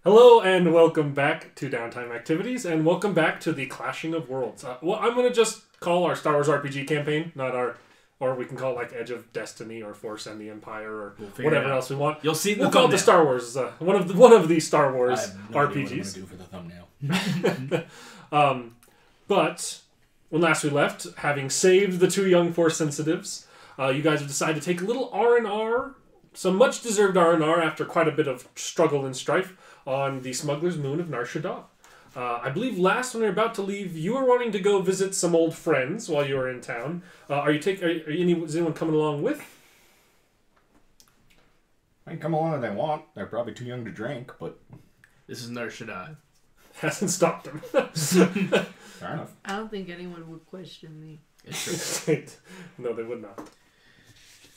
Hello and welcome back to Downtime Activities, and welcome back to the Clashing of Worlds. Well, I'm going to just call our Star Wars RPG campaign, not our, or we can call it like Edge of Destiny or Force and the Empire or whatever else we want. You'll see the We'll call it the Star Wars, one of the Star Wars I have no idea RPGs. what I'm going to do for the thumbnail. But when last we left, having saved the two young Force sensitives, you guys have decided to take a little R&R, some much-deserved R&R after quite a bit of struggle and strife on the Smuggler's Moon of Nar Shaddaa. I believe last when we were about to leave, you were wanting to go visit some old friends while you were in town. Is anyone coming along with? I can come along if they want. They're probably too young to drink, but... This is Nar Shaddaa. Hasn't stopped them. Fair enough. I don't think anyone would question me. It's true. No, they would not.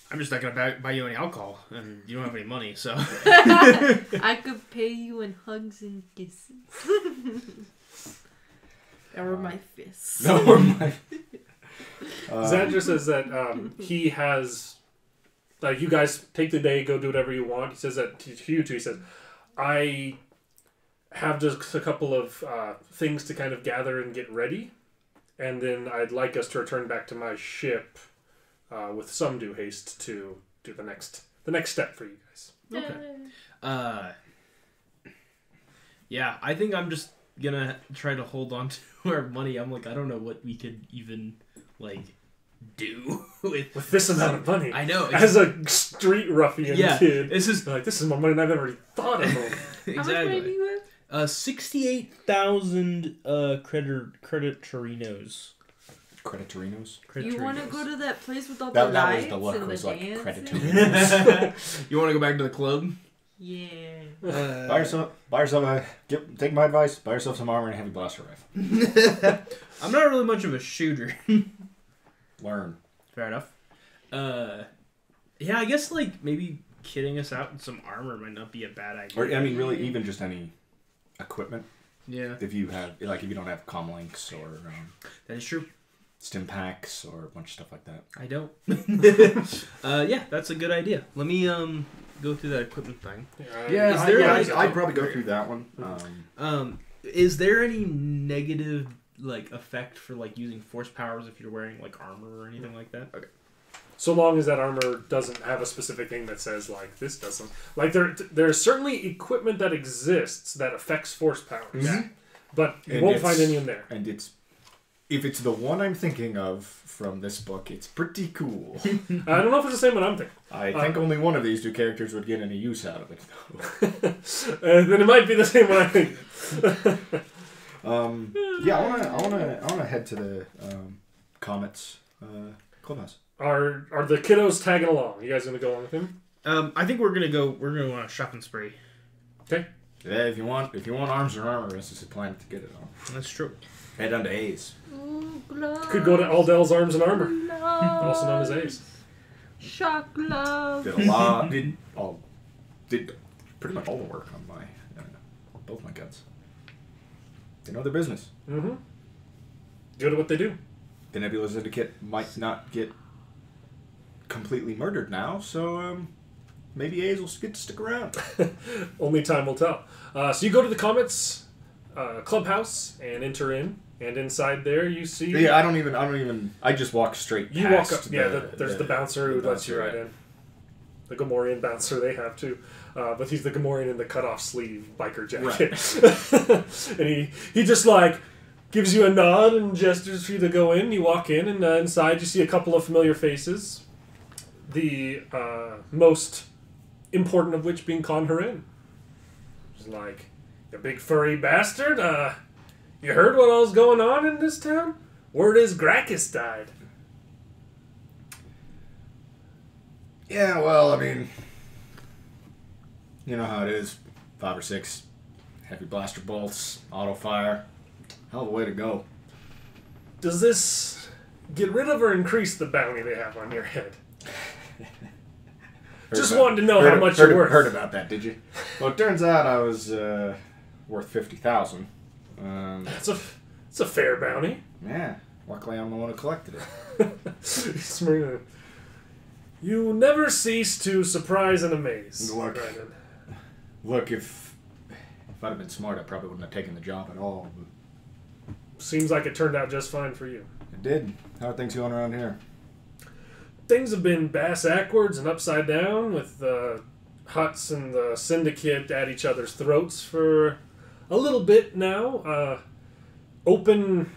I'm just not going to buy you any alcohol, and you don't have any money, so... I could pay you in hugs and kisses. Or my fists. No, or my... Zadra says that he has... you guys take the day, go do whatever you want. He says that to you two. He says, I have just a couple of things to kind of gather and get ready, and then I'd like us to return back to my ship with some due haste to do the next step for you guys. Okay. Yeah, I think I'm just gonna try to hold on to our money. I'm like, I don't know what we could even, do with this amount of money. I know. As a street ruffian kid. This is this is more money than I've ever thought of. Exactly. How much money do you have? 68,000 creditorinos. Creditorinos? You want to go to that place with all That the was lights the look, and was the like dance? creditorinos. You want to go back to the club? Yeah. Buy yourself take my advice, buy yourself some armor and a heavy blaster rifle. I'm not really much of a shooter. Learn. Fair enough. Yeah, I guess maybe kitting us out in some armor might not be a bad idea. Or, I mean, really, even just any equipment. Yeah. If you have, if you don't have comlinks or That is true. stim packs or a bunch of stuff like that. I don't. Yeah, that's a good idea. Let me go through that equipment thing. I'd probably go through that one. Is there any negative effect for using force powers if you're wearing armor or anything like that? Okay. So long as that armor doesn't have a specific thing that says this doesn't there's certainly equipment that exists that affects force powers, but you won't find any in there. And if it's the one I'm thinking of from this book, it's pretty cool. I don't know if it's the same one I'm thinking. I think only one of these two characters would get any use out of it, though. Then it might be the same one I think. I wanna head to the Comet's clubhouse. Are the kiddos tagging along? You guys gonna go along with him? I think we're gonna go on a shopping spree. Okay. Yeah, if you want arms or armor, this is the plan to get it on. That's true. Head down to A's. Ooh, gloves. Could go to Aldell's Arms and Armor, Gloves. also known as A's. Shock gloves. Did a lot. Did pretty much all the work on my both my guns. They know their business. Mm-hmm. Good at what they do. The Nebula Syndicate might not get completely murdered now, so maybe A's will get to stick around. Only time will tell. So you go to the Comets clubhouse and enter in, and inside there you see. Yeah, I don't even. I just walk straight. You past walk up. There's the bouncer who lets you right in. The Gamorrean bouncer they have too, but he's the Gamorrean in the cut-off sleeve biker jacket, right. And he just gives you a nod and gestures for you to go in. You walk in, and inside you see a couple of familiar faces. The most important of which being Conjurin. He's like, you big furry bastard. You heard what all's going on in this town? Word is Gracchus died. Yeah, well, I mean, you know how it is. 5 or 6 heavy blaster bolts, auto fire. Hell of a way to go. Does this get rid of or increase the bounty they have on your head? Just wanted to know how much you're worth. Heard about that, did you? Well, it turns out I was worth 50,000. It's a fair bounty. Yeah. Luckily, I'm the one who collected it. You never cease to surprise and amaze. Riden. Look, if I'd have been smart, I probably wouldn't have taken the job at all. But Seems like it turned out just fine for you. it did. How are things going around here? Things have been bass-ackwards and upside down with the huts and the syndicate at each other's throats for a little bit now. Open...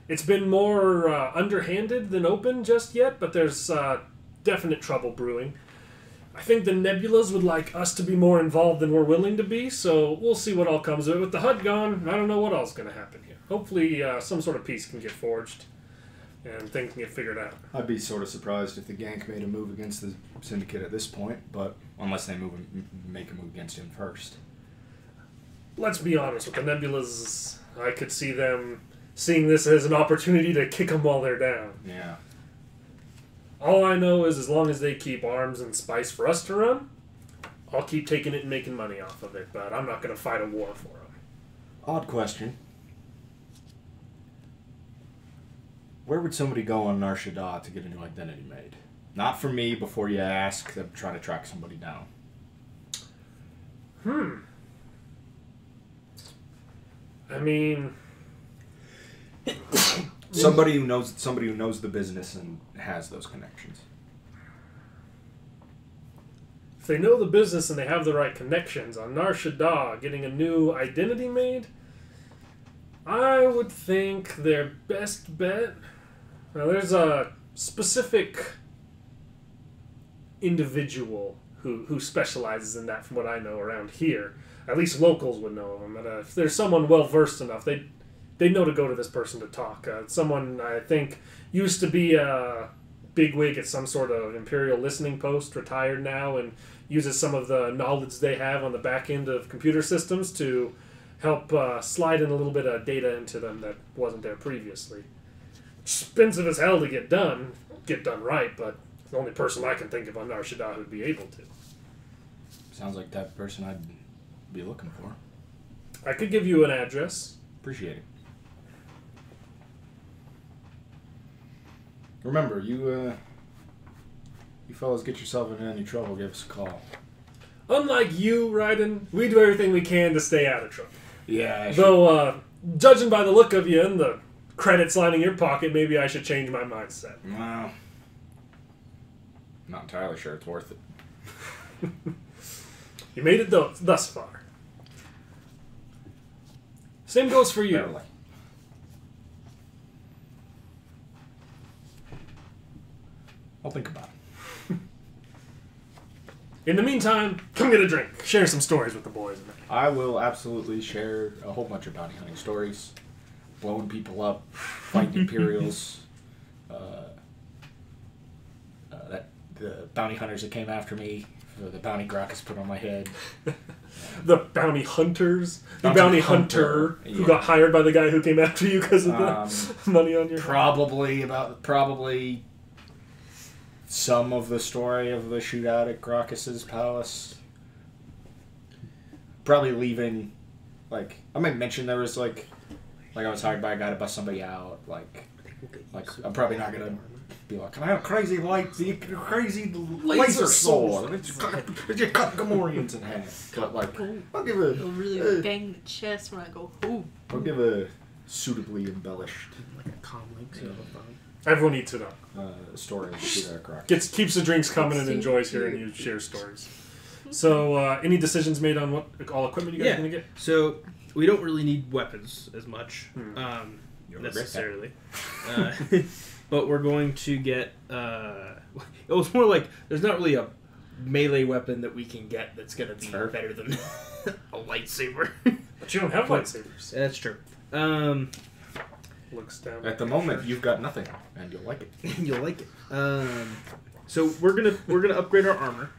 It's been more underhanded than open just yet, but there's definite trouble brewing. I think the Nebulas would like us to be more involved than we're willing to be, so we'll see what all comes of it. With the HUD gone, I don't know what else is going to happen here. Hopefully some sort of peace can get forged and things can get figured out. I'd be sort of surprised if the Gank made a move against the Syndicate at this point, but unless they make a move against him first. Let's be honest, with the Nebulas, I could see them seeing this as an opportunity to kick them while they're down. Yeah. All I know is as long as they keep arms and spice for us to run, I'll keep taking it and making money off of it, but I'm not going to fight a war for them. Odd question. Where would somebody go on Nar Shaddaa to get a new identity made? Not for me before you ask them try to track somebody down. I mean... Somebody who knows the business and has those connections. If they know the business and they have the right connections on Nar Shaddaa, getting a new identity made, I would think their best bet... Now, there's a specific individual who specializes in that from what I know around here. At least locals would know of him. And, if there's someone well-versed enough, they know to go to this person to talk. Someone, I think, used to be a bigwig at some sort of Imperial listening post, retired now, and uses some of the knowledge they have on the back end of computer systems to help slide in a little bit of data into them that wasn't there previously. Expensive as hell to get done right, but the only person I can think of on Nar Shaddaa who'd be able to. Sounds like that person I'd be looking for. I could give you an address. Appreciate it. Remember, you fellas get yourself in any trouble, give us a call. Unlike you, Riden, we do everything we can to stay out of trouble. Yeah, Though, judging by the look of you and the credits lining your pocket, maybe I should change my mindset. Well, not entirely sure it's worth it. You made it thus far. Same goes for you. Barely. I'll think about it. In the meantime, come get a drink. Share some stories with the boys. I will absolutely share a whole bunch of bounty hunting stories. Blowing people up, fighting Imperials, the bounty hunters that came after me, the bounty Gracchus put on my head. The bounty hunters, the bounty hunter who yeah. got hired by the guy who came after you because of the money on your head. Probably some of the story of the shootout at Gracchus's palace. Probably leaving, I might mention there was like I was hired by a guy to bust somebody out. I'm probably not gonna be like, can I have a crazy laser sword? It's cut Gamorreans in half. But I'll give It'll really bang the chest when I go, ooh. I'll give a suitably embellished Like a comm link. So Everyone eats it up. story of the shootout at Gracchus. Keeps the drinks coming and enjoys hearing you share stories. So, any decisions made on what all equipment you guys are going to get? So, we don't really need weapons as much, necessarily. But we're going to get... it was more like, there's not really a melee weapon that we can get that's going to be better than a lightsaber. But you don't have lightsabers. That's true. Looks down. At the moment, you've got nothing, and you'll like it. You'll like it. So we're gonna upgrade our armor.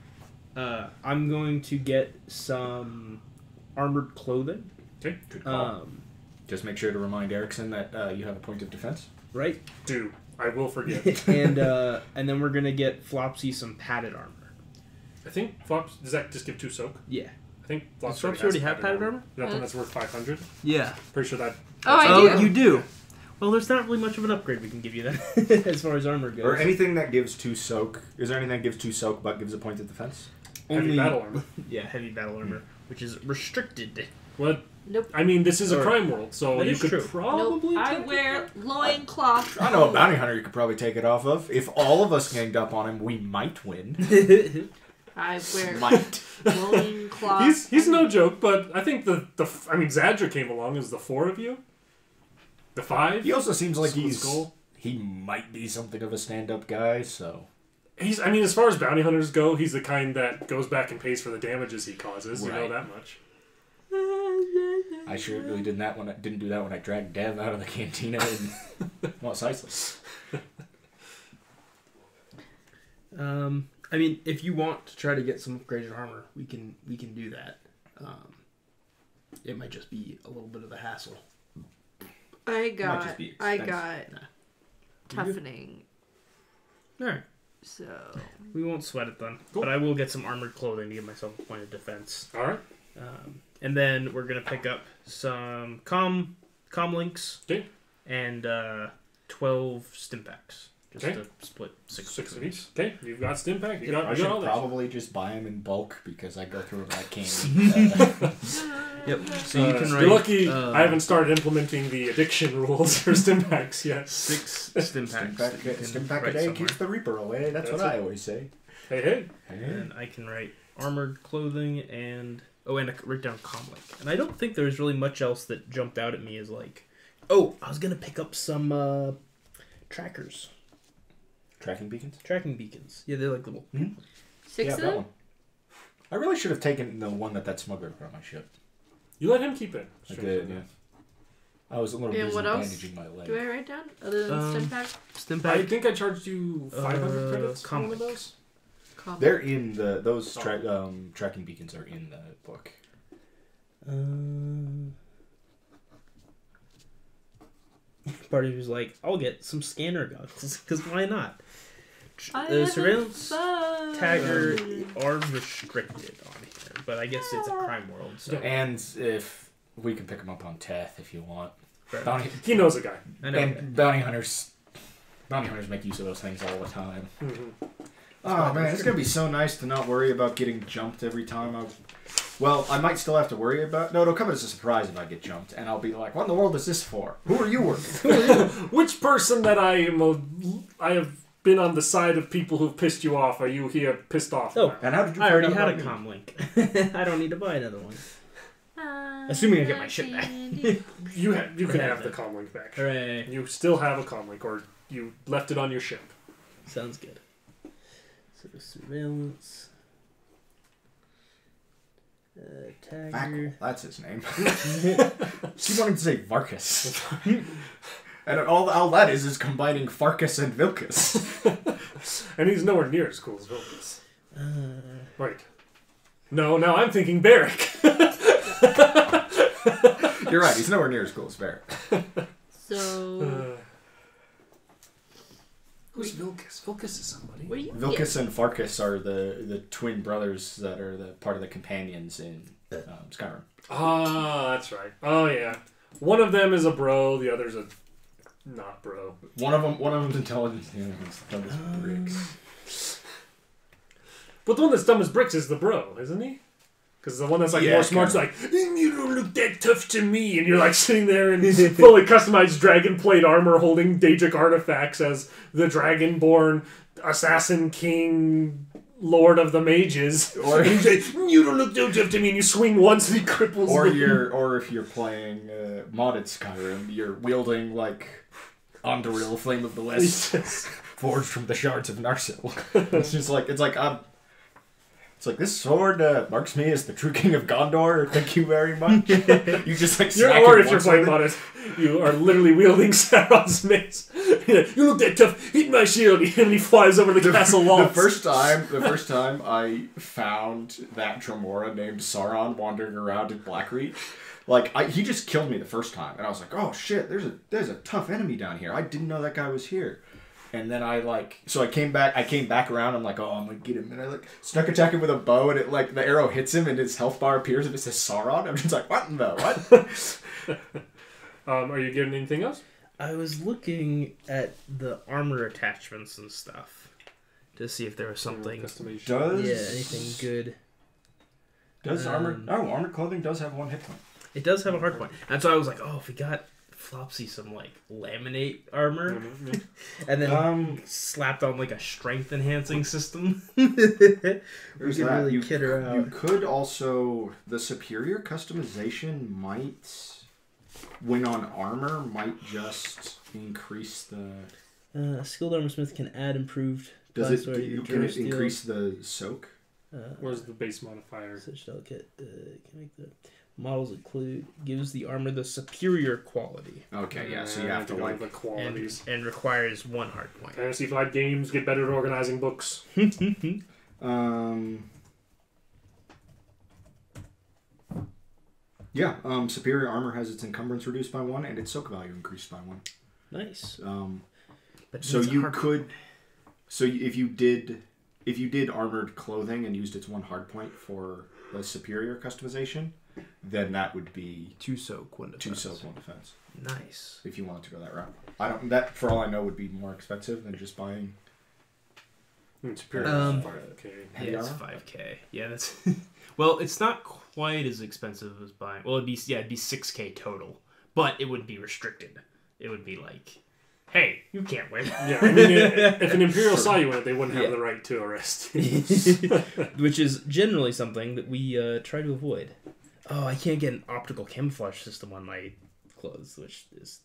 I'm going to get some armored clothing. Okay. Good call. Just make sure to remind Erickson that you have a point of defense. Right. Do. I will forget. and then we're gonna get Flopsy some padded armor. I think Flops, does that just give 2 soak? Yeah. I think Flops already have padded armor? Is that the one that's worth 500? Yeah. Pretty sure that... Oh, I do. You do. Oh, there's not really much of an upgrade we can give you then, as far as armor goes. Or anything that gives 2 soak. Is there anything that gives 2 soak but gives a point of defense? Heavy battle armor. Yeah, heavy battle armor, which is restricted. What? Nope. I mean, this is a crime world, so That you is could true. probably. I wear loincloth. I know a bounty hunter you could probably take it off of. If all of us ganged up on him, we might win. I wear Might. loincloth. He's no joke, but I think I mean, Zadra came along as the 4 of you. The 5. He also seems like Skull. he might be something of a stand-up guy, so... I mean, as far as bounty hunters go, he's the kind that goes back and pays for the damages he causes. Right. You know that much. I sure really didn't do that when I dragged Dev out of the cantina in Mos Eisley. I mean, if you want to try to get some upgraded armor, we can do that. It might just be a little bit of a hassle. I just got be expensive. toughening. Alright. So We won't sweat it then. Cool. But I will get some armored clothing to give myself a point of defense. All right. And then we're going to pick up some comm links. Okay. And 12 stim packs. Just Okay. to split 6 of each. Okay, you've got stim pack. You I got should all that. probably just buy them in bulk because I go through them like candy. Yep. So you can write... You're lucky I haven't started implementing the addiction rules for stim packs yet. 6 stim packs. that you can Stim pack a write day somewhere. keeps the Reaper away. That's what That's I it. always say. Hey. And I can write armored clothing and... Oh, and I write down comlink. And I don't think there's really much else that jumped out at me as like... Oh, I was going to pick up some trackers. Tracking beacons? Tracking beacons. Yeah, they're like little... Mm-hmm. 6 Yeah, of that them? one. I really should have taken the one that smuggler put on my ship. You let him keep it. I did, yeah. I was a little And busy what else bandaging my leg. Do I write down other than stim pack? Stim I pack. think I charged you 500 credits for one of comic. those. They're in those tracking beacons are in the book. Party was like, I'll get some scanner goggles, because why not? I Surveillance haven't tagger fun. are restricted on here, but I guess it's a crime world, so... And if we can pick them up on Teth if you want. Bounty, He knows a guy. I know. and bounty hunters make use of those things all the time. Mm-hmm. Oh man, it's gonna be so nice to not worry about getting jumped every time. Well, I might still have to worry about. No, it'll come as a surprise if I get jumped, and I'll be like, "What in the world is this for? Who are you working?" Which person that I have been on the side of people who've pissed you off? Are you here pissed off? Oh, now? And how did you? I already find out had a about comm link. I don't need to buy another one. Assuming I get my shit back. You can have the it. comlink back. Hooray. You still have a comlink, or you left it on your ship. Sounds good. So surveillance. Tagger. Vackle, that's his name. She wanted to say Varkus. And all that is combining Farkas and Vilkas. And he's nowhere near as cool as Vilkas. Right. No, now I'm thinking Barrick. You're right, he's nowhere near as cool as Barrett. So, Who's Vilkas? Vilkas is somebody. what do you Vilkas and Farkas are the twin brothers that are the part of the companions in Skyrim. Ah, that's right. Oh yeah. One of them is a bro. The other's a not bro. One of them's intelligent. The other one's dumb as bricks. But the one that's dumb as bricks is the bro, isn't he? Because the one that's like Yeah, more smart's kinda. like, you don't look that tough to me, and you're like sitting there in fully customized dragon plate armor, holding Daedric artifacts as the dragonborn assassin king. Lord of the Mages, Or- and you say, you don't look so tough to me, and you swing once and he cripples you. Or if you're playing modded Skyrim, you're wielding like Andoril, Flame of the West, Yes. forged from the shards of Narsil. It's like this sword marks me as the true king of Gondor. Thank you very much. You just like smack Or him if you're once playing with it. Modded, you are literally wielding Sauron's mace. You look that tough, hit my shield, and he flies over the castle walls. The first time I found that Dremora named Sauron wandering around in Blackreach, he just killed me the first time, and I was like, oh shit, there's a tough enemy down here. I didn't know that guy was here. And then I came back around, I'm like, oh, I'm gonna get him. And I snuck attack him with a bow, and the arrow hits him, and his health bar appears, and it says Sauron. I'm just like, what in the what? Are you getting anything else? I was looking at the armor attachments and stuff to see if there was something. Customization. Anything good. Does armor clothing does have 1 hit point. It does have a hard point. And so I was like, oh, if we got Flopsy some, like, laminate armor, and then slapped on, like, a strength-enhancing system, we could really kid her out. You could also... The superior customization might... When on armor, might just increase the... skilled armorsmith can add improved... Can it increase the soak? Where's the base modifier? Such delicate... can make the... Models include... Gives the armor the superior quality. Okay, yeah, so you have to like... the qualities. And requires 1 hard point. Fantasy Flight Games get better at organizing books. Yeah, superior armor has its encumbrance reduced by 1 and its soak value increased by 1. Nice. But so you could... So if you did armored clothing and used its 1 hard point for the superior customization, then that would be 2 soak, 1 defense. 2 soak, 1 defense. Nice. If you wanted to go that route. That, for all I know, would be more expensive than just buying... Superior 5K. Yeah, it's 5K. Yeah, that's... Well, it's not quite as expensive as buying... Well, it'd be 6K total. But it would be restricted. It would be like... Hey, you can't win. Yeah, I mean, if an Imperial saw you in it, they wouldn't have the right to arrest you. Which is generally something that we try to avoid. Oh, I can't get an optical camouflage system on my clothes, which is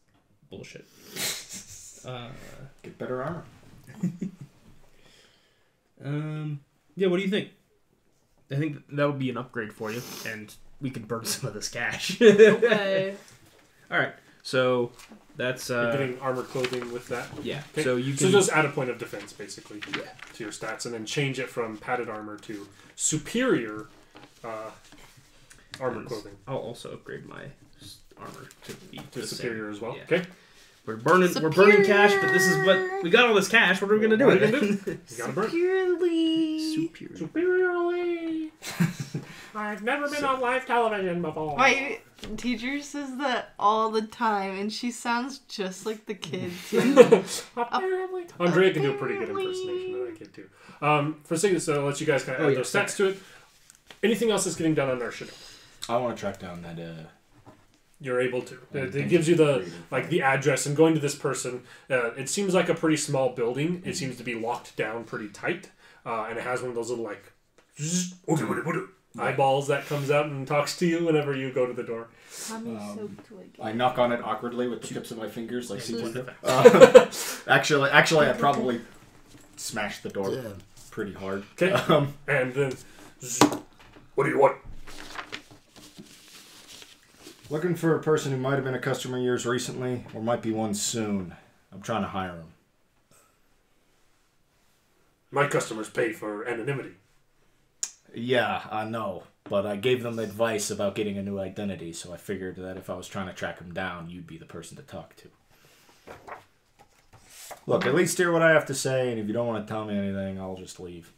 bullshit. Get better armor. Yeah, what do you think? I think that would be an upgrade for you, and we could burn some of this cash. Okay. All right, so... That's You're getting armor clothing with that. Yeah. Okay. So you can so just add a point of defense basically. Yeah. To your stats, and then change it from padded armor to superior armor clothing. I'll also upgrade my armor to be to superior same. as well. Yeah. Okay. We're burning cash, but this is what we got all this cash. What are we gonna do with it? You gotta burn. Superiorly. I've never been on live television before. My teacher says that all the time, and she sounds just like the kid too. Apparently. Andrea can do a pretty good impersonation of that kid too. For sake I'll let you guys kind of add those stats to it. Anything else that's getting done on Narshada? I want to track down that... You're able to. It gives you the address, and going to this person, it seems like a pretty small building. It seems to be locked down pretty tight, and it has one of those little eyeballs that comes out and talks to you whenever you go to the door. How many soap do I get? I knock on it awkwardly with the tips of my fingers, like actually, I probably smashed the door pretty hard. Okay, and then, what do you want? Looking for a person who might have been a customer of yours recently, or might be one soon. I'm trying to hire him. My customers pay for anonymity. Yeah, I know. But I gave them advice about getting a new identity, so I figured that if I was trying to track him down, you'd be the person to talk to. Look, at least hear what I have to say, and if you don't want to tell me anything, I'll just leave.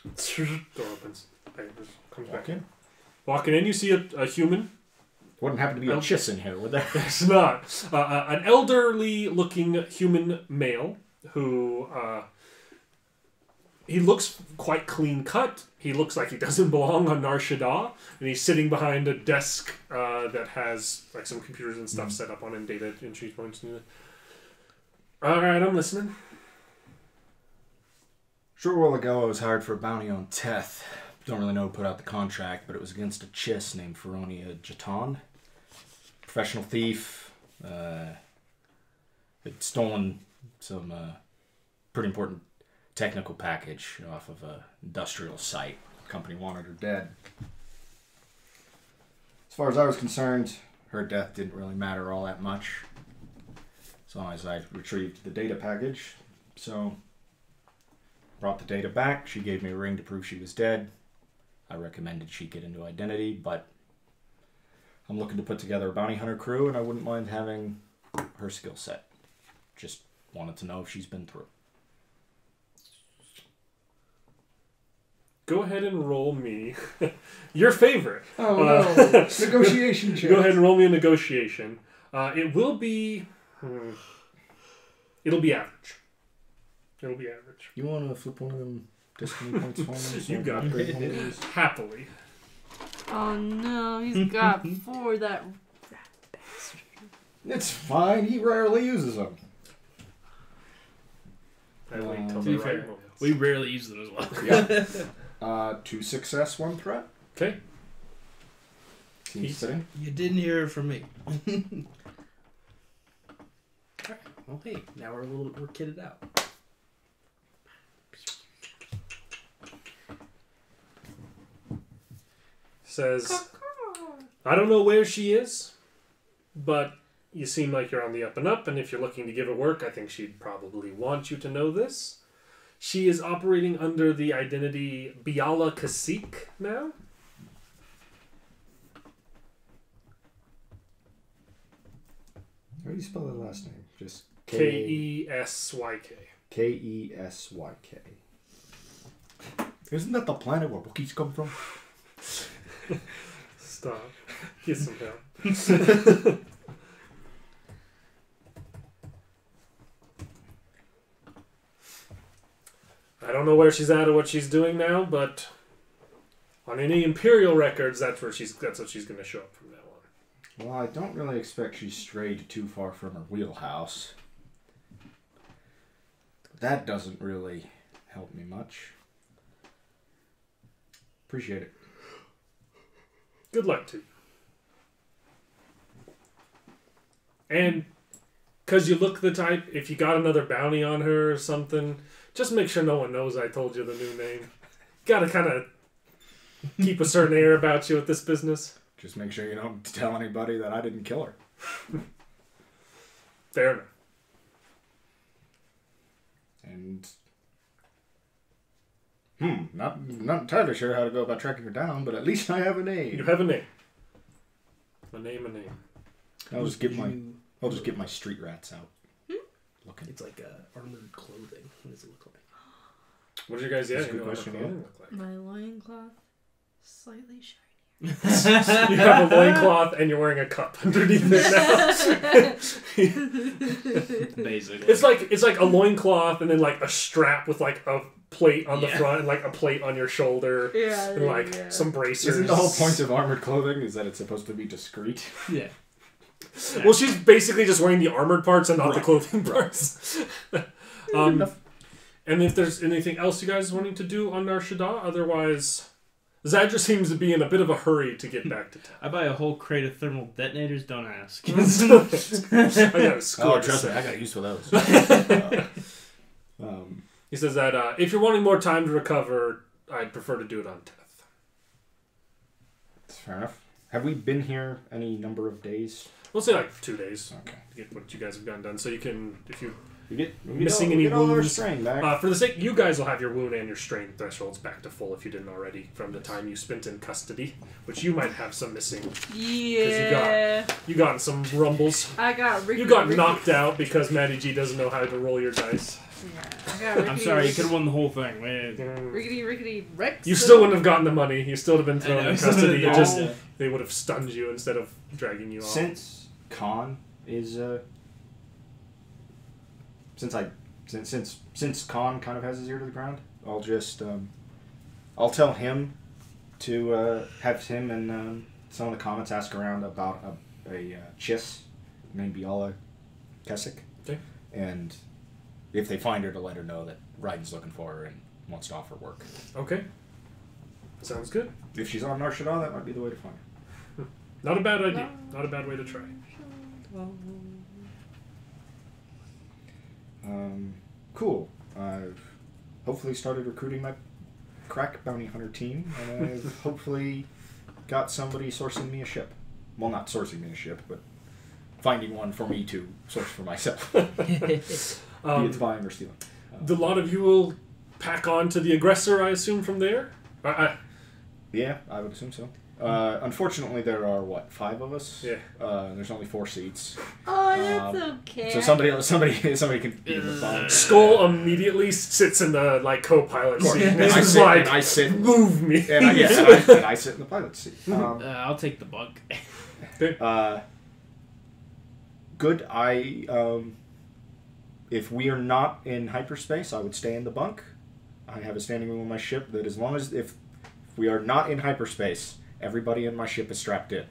Door opens. Comes back in. Walking in, you see a human. Wouldn't happen to be a chiss in here, would there? It's not. An elderly-looking human male who... he looks quite clean-cut. He looks like he doesn't belong on Nar Shaddaa. And he's sitting behind a desk that has like some computers and stuff set up on it, data entry points. Alright, I'm listening. Short while ago, I was hired for a bounty on Teth. Don't really know who put out the contract, but it was against a chiss named Feronia Jatan. Professional thief. Had stolen some pretty important technical package off of an industrial site. The company wanted her dead. As far as I was concerned, her death didn't really matter all that much. As long as I retrieved the data package. So, brought the data back. She gave me a ring to prove she was dead. I recommended she get a new identity, but I'm looking to put together a bounty hunter crew, and I wouldn't mind having her skill set. Just wanted to know if she's been through. Go ahead and roll me your favorite. Oh no, negotiation check. Go ahead and roll me a negotiation. It will be... It'll be average. It'll be average. You want to flip one of them destiny points for me? So You got it. Happily. Oh no, he's got 4, that rat bastard. It's fine. He rarely uses them. I wait till to the be right fair, moment. we rarely use them as well. Yeah. 2 success, 1 threat. Okay. He's sitting. You didn't hear it from me. Well, hey, now we're kitted out. Says, I don't know where she is, but you seem like you're on the up and up, and if you're looking to give her work, I think she'd probably want you to know this. She is operating under the identity Biala Kasik now. How do you spell that last name? Just Kesyk. Kesyk. Isn't that the planet where Wookiees come from? Stop. Get some help. I don't know where she's at or what she's doing now, but on any Imperial records, that's what she's going to show up from now on. Well, I don't really expect she strayed too far from her wheelhouse. That doesn't really help me much. Appreciate it. Good luck to you. And because you look the type, if you got another bounty on her or something, just make sure no one knows I told you the new name. Gotta kind of keep a certain air about you with this business. Just make sure you don't tell anybody that I didn't kill her. Fair enough. And not entirely sure how to go about tracking her down, but at least I have a name. You have a name. A name. I'll just get my street rats out. Looking. It's like armored clothing. What does it look like? What did you guys That's a good question, look like? My loincloth, slightly shiny. You have a loincloth and you're wearing a cup underneath it now. Basically. It's like a loincloth and then like a strap with like a plate on the front and like a plate on your shoulder. Yeah. And like some bracers. Isn't the whole point of armored clothing is that it's supposed to be discreet? Yeah. Well, she's basically just wearing the armored parts and not the clothing parts. And if there's anything else you guys wanting to do on Nar Shaddaa, otherwise, Zadra seems to be in a bit of a hurry to get back to town. I buy a whole crate of thermal detonators, don't ask. I got a score. Oh, trust me, I got used to those. He says that if you're wanting more time to recover, I'd prefer to do it on Teth. That's fair enough. Have we been here any number of days? We'll say like 2 days Okay. to get what you guys have gotten done. So you can, if you Missing any all our wounds, strain back. for the sake, you guys will have your wound and your strain thresholds back to full if you didn't already from the time you spent in custody, which you might have some missing. Yeah. You got in some rumbles. I got You got knocked out because Matty G doesn't know how to roll your dice. Yeah, I got rickety, I'm sorry, you could have won the whole thing. Man. rickety Rex. You still wouldn't have gotten the money. You still would have been thrown in custody. No. They would have stunned you instead of dragging you off. Since Khan is since Khan kind of has his ear to the ground, I'll just I'll tell him to have him and some of the comments ask around about a chiss named Biala Kasik. Okay. And if they find her, to let her know that Riden's looking for her and wants to offer work. Okay. Sounds good. If she's on Nar Shaddaa, that might be the way to find her. Not a bad idea. Not a bad way to try. Cool. I've hopefully started recruiting my crack bounty hunter team, and I've hopefully got somebody sourcing me a ship. Well, not sourcing me a ship, but finding one for me to source for myself. Be it buying or stealing. The lot of you will pack on to the aggressor, I assume, from there? Yeah, I would assume so. Unfortunately, there are, 5 of us? Yeah. There's only 4 seats. Oh, that's okay. So somebody can be in the phone. Skull immediately sits in the co-pilot seat. And I sit. Move me. And I sit in the pilot seat. I'll take the bug. Good. If we are not in hyperspace, I would stay in the bunk. I have a standing rule on my ship that as long as if we are not in hyperspace, everybody in my ship is strapped in.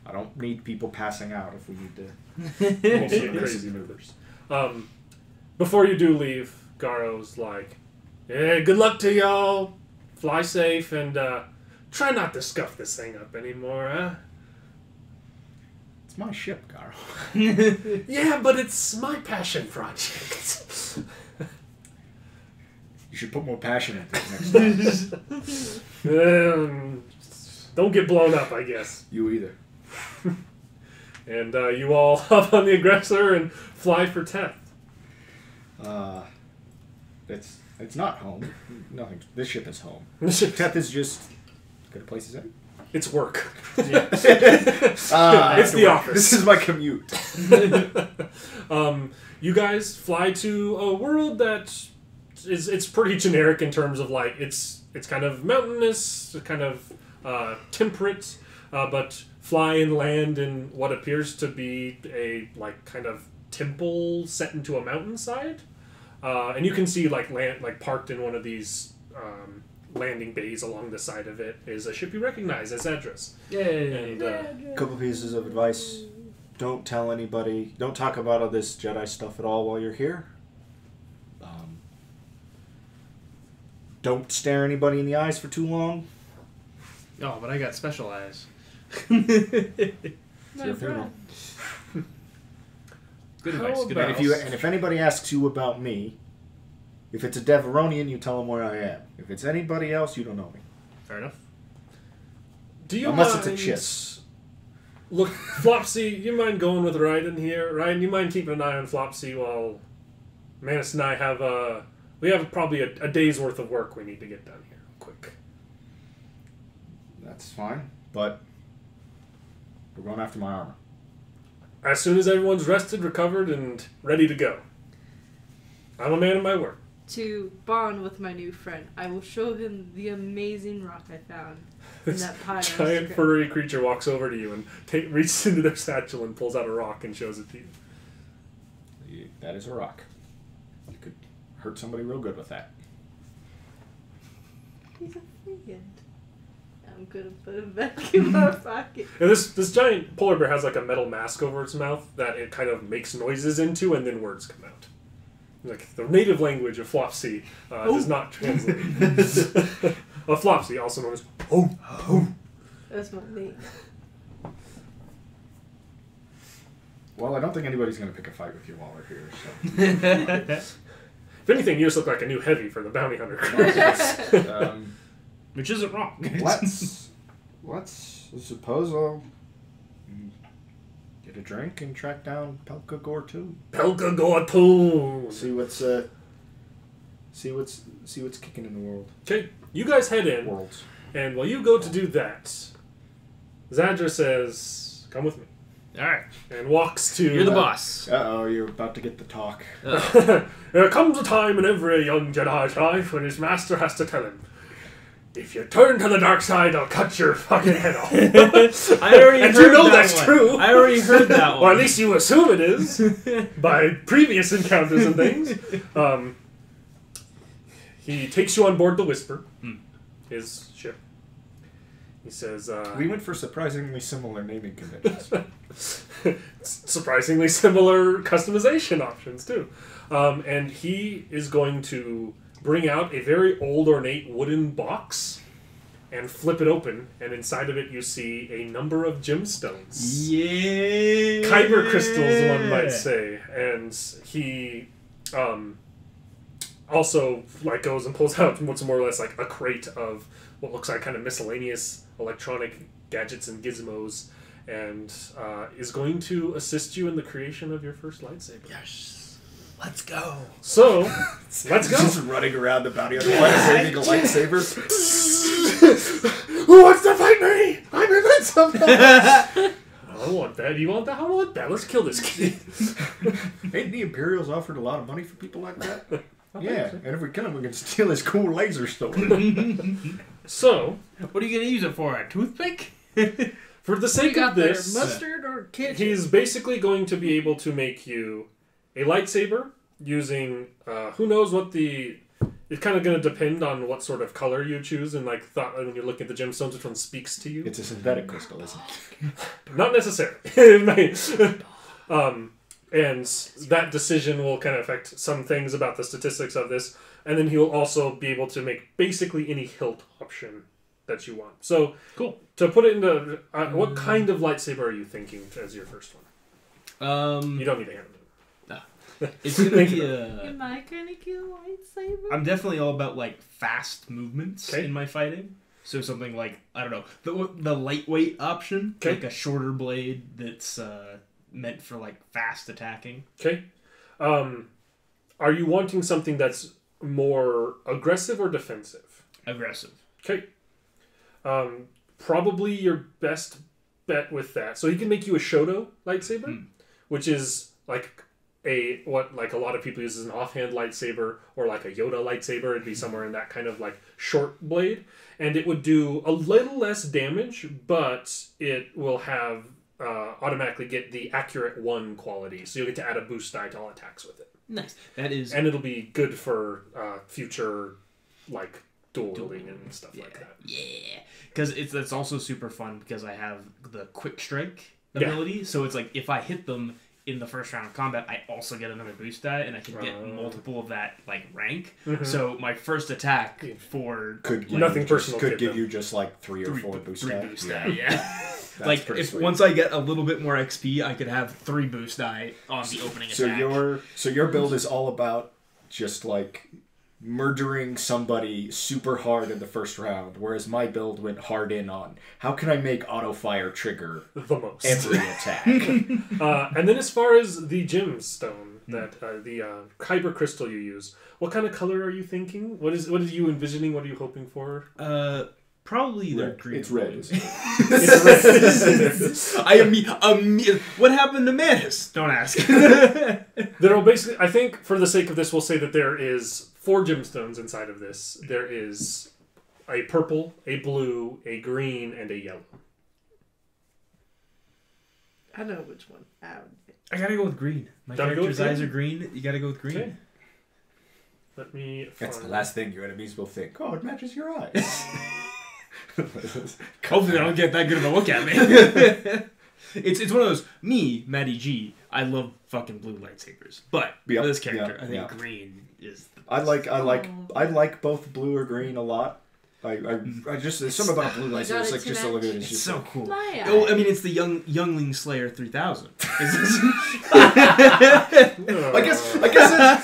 I don't need people passing out if we need to. Also crazy movers. Before you do leave, Garo's like, "Yeah, good luck to y'all. Fly safe and try not to scuff this thing up anymore, huh?" It's my ship, Garo. Yeah, but it's my passion project. You should put more passion into it next time. Don't get blown up, I guess. You either. And you all hop on the aggressor and fly for Teth. It's not home. Nothing. This ship is home. Teth is just good places in. It's work. Yeah. It's the office. This is my commute. You guys fly to a world that it's pretty generic in terms of like it's kind of mountainous, kind of temperate, but fly and land in what appears to be a like kind of temple set into a mountainside, and you can see like parked in one of these landing bays along the side of it is a ship you recognize as Zadra. Yay! And Couple pieces of advice: don't tell anybody. Don't talk about all this Jedi stuff at all while you're here. Don't stare anybody in the eyes for too long. Oh, but I got special eyes. It's your funeral. Good advice. Good about- advice. And if anybody asks you about me, if it's a Deveronian, you tell them where I am. If it's anybody else, you don't know me. Fair enough. do you Unless mind, it's a chip. Look, Flopsy, you mind going with Riden here? Riden, you mind keeping an eye on Flopsy while Manus and I have we have probably a day's worth of work we need to get done here, quick. That's fine, but we're going after my armor. As soon as everyone's rested, recovered, and ready to go. I'm a man of my word. To bond with my new friend, I will show him the amazing rock I found in This that pile. giant furry creature walks over to you and reaches into their satchel and pulls out a rock and shows it to you. That is a rock. You could hurt somebody real good with that. He's a friend. I'm gonna put him back in my pocket. And this giant polar bear has like a metal mask over its mouth that it kind of makes noises into, and then words come out. Like the native language of Flopsy does not translate. Flopsy, also known as oh. That's my name. Well, I don't think anybody's going to pick a fight with you while we're here. So. If anything, you just look like a new heavy for the bounty hunter. Which isn't wrong. Let's I suppose I'll get a drink and track down Pelka Gore 2. Pelka Gortoon. See what's kicking in the world. Okay, you guys head in, Worlds. and while you go to do that, Zadra says, "Come with me," All right. and walks to. You're the boss. Uh-oh, you're about to get the talk. There comes a time in every young Jedi's life when his master has to tell him, "If you turn to the dark side, I'll cut your fucking head off." I already And heard you know that that's one. true. I already heard that one. Or at least you assume it is by previous encounters and things. He takes you on board the Whisper, his ship. He says, We went for surprisingly similar naming conventions. surprisingly similar customization options, too. And he is going to bring out a very old, ornate wooden box and flip it open, and inside of it you see a number of gemstones. Yeah. Kyber crystals, one might say. And he also like goes and pulls out what's more or less like a crate of what looks like kind of miscellaneous electronic gadgets and gizmos, and is going to assist you in the creation of your first lightsaber. Yes. Let's go. So, let's go. Just running around the bounty hunter waving a lightsaber. Who wants to fight me? I'm invincible. I don't want that. You want that? I want that. Let's kill this kid. Ain't the Imperials offered a lot of money for people like that? Yeah, and if we kill him, we can steal his cool laser sword. So, What are you gonna use it for? A toothpick? for the You sake got of there this, mustard or your kitchen. He's basically going to be able to make you a lightsaber using who knows what the. It's kind of going to depend on what sort of color you choose, and like when you're looking at the gemstones, which one speaks to you. It's a synthetic crystal, isn't it? Not necessarily. It may. And that decision will kind of affect some things about the statistics of this, and then he'll also be able to make basically any hilt option that you want. So, cool. To put it into what kind of lightsaber are you thinking as your first one? You don't need to handle it. It's gonna be Am I gonna get a lightsaber? I'm definitely all about like fast movements Okay. in my fighting. So something like, I don't know, the lightweight option, Okay. like a shorter blade that's meant for like fast attacking. Okay. Are you wanting something that's more aggressive or defensive? Aggressive. Okay. Probably your best bet with that. So he can make you a Shoto lightsaber, which is like what a lot of people use as an offhand lightsaber, or like a Yoda lightsaber. It'd be somewhere in that kind of like short blade, and it would do a little less damage, but it will have automatically get the accurate 1 quality. So you'll get to add a boost die to all attacks with it. Nice. That is, and it'll be good for future like dual wielding and stuff like that. Yeah, because that's also super fun because I have the quick strike ability. So it's like if I hit them in the first round of combat, I also get another boost die, and I can get multiple of that like rank. So my first attack for could nothing personal could give you just like 3 or 4 boost die. Boost die. Yeah. Like if sweet. Once I get a little bit more XP, I could have 3 boost die on the opening attack. So your build is all about just like murdering somebody super hard in the first round, whereas my build went hard in on how can I make auto fire trigger the most every attack. And then as far as the gemstone, that the kyber crystal you use, what kind of color are you thinking? What are you envisioning? What are you hoping for? Probably either Red. green. It's red. It's red. What happened to Mantis? Don't ask. There will basically, I think, for the sake of this, we'll say that there is 4 gemstones inside of this. There is a purple, a blue, a green, and a yellow. I know which one. I gotta go with green. My character's eyes are green. You gotta go with green. Okay. Let me find... That's the last thing your enemies will think. Oh, it matches your eyes. Hopefully they don't get that good of a look at me. It's one of those, Matty G, I love fucking blue lightsabers. But for this character, I think green is the best. I like both blue or green a lot. I just there's something about blue lightsaber. It's like just a look at it. It's so cool. Oh, I mean, it's the Youngling Slayer 3000. I guess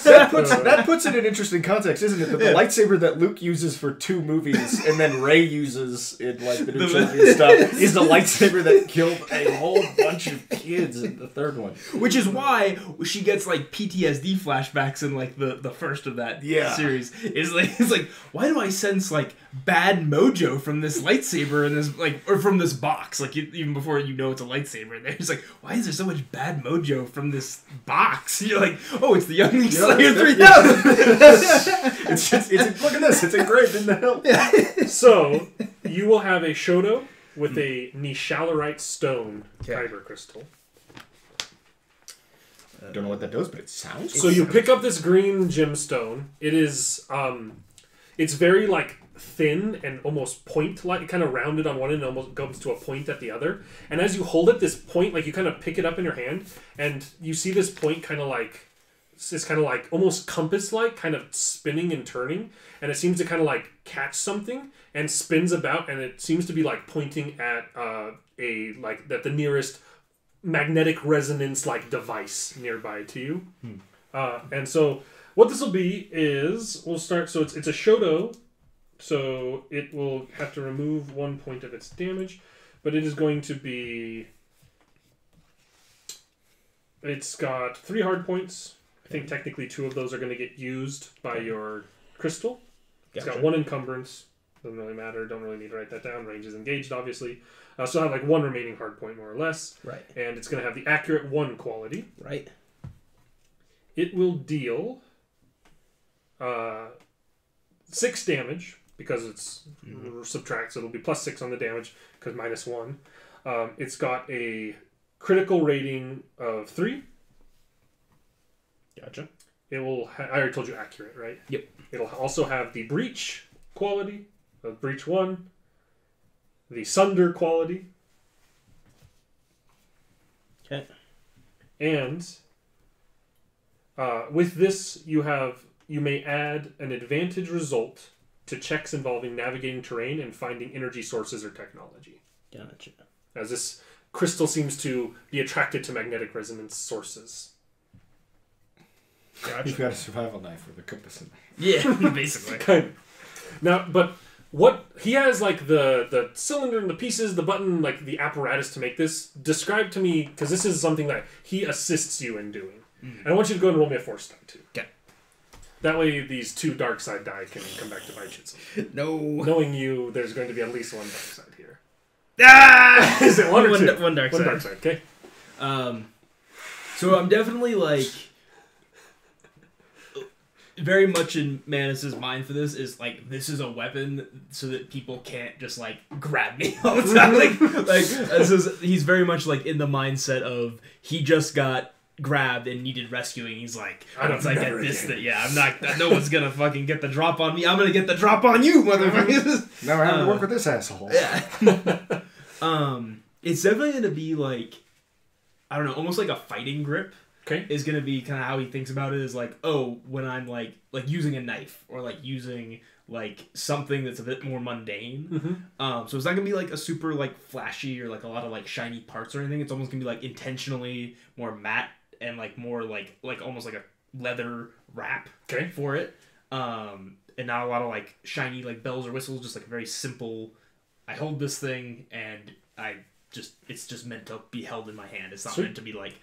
that puts it in interesting context, isn't it? That the lightsaber that Luke uses for 2 movies and then Rey uses in like the new trilogy and stuff is the lightsaber that killed a whole bunch of kids in the 3rd one. Which is why she gets like PTSD flashbacks in like the first of that series. It's like why do I sense like bad mojo from this lightsaber and this like or from this box even before you know it's a lightsaber? There's like why is there so much bad mojo from this box? You're like, oh, it's the Youngling Slayer 3000. It's look at this, it's engraved in the hilt. So you will have a Shoto with a Nishalarite stone kyber crystal. Don't know what that does, but it sounds. So you pick up this green gemstone. It is, it's very like thin and almost point-like, kind of rounded on one end and almost goes to a point at the other. And as you hold it, this point, like you kind of pick it up in your hand, and you see this point kind of like, it's kind of like almost compass-like, kind of spinning and turning, and it seems to kind of like catch something and spins about, and it seems to be like pointing at the nearest magnetic resonance like device nearby to you. And so what this will be is we'll start. So it's a Shoto. So it will have to remove 1 point of its damage, but it is going to be... It's got 3 hard points. I think technically 2 of those are going to get used by your crystal. It's got 1 encumbrance. Doesn't really matter. Don't really need to write that down. Range is engaged, obviously. So I have like 1 remaining hard point, more or less. Right. And it's going to have the accurate 1 quality. Right. It will deal 6 damage, because it's subtract, so it'll be plus 6 on the damage, because minus 1. It's got a critical rating of 3. Gotcha. It will. I already told you accurate, right? Yep. It'll also have the breach quality of breach 1, the sunder quality, Okay. and with this you may add an advantage result to checks involving navigating terrain and finding energy sources or technology. Gotcha. As this crystal seems to be attracted to magnetic resonance sources. Gotcha. You've got a survival knife with a compass in there. Yeah, basically. Kind of. Now, but what he has, like the cylinder and the pieces, the button, like the apparatus to make this. Describe to me, because this is something that he assists you in doing. And I want you to go and roll me a force die too. Okay. That way, these 2 dark side die can come back to bite you. No. Knowing you, there's going to be at least 1 dark side here. Ah! Is it 1 or 2? One dark side. 1 dark side. Okay. So I'm definitely like very much in Manus's mind for this is like this is a weapon so that people can't just like grab me all the time. He's very much like in the mindset of he just got grabbed and needed rescuing. He's like, once I get this, I'm not. No one's gonna fucking get the drop on me. I'm gonna get the drop on you, motherfuckers. Now I have to work with this asshole. Yeah. It's definitely gonna be like, I don't know, almost like a fighting grip. Okay. Is gonna be kind of how he thinks about it. Is like, oh, when I'm like using a knife or like using like something that's a bit more mundane. So it's not gonna be like a super like flashy or like a lot of like shiny parts or anything. It's almost gonna be like intentionally more matte and like more like almost like a leather wrap for it. And not a lot of like shiny like bells or whistles. Just like a very simple. I hold this thing and it's just meant to be held in my hand. It's not meant to be like,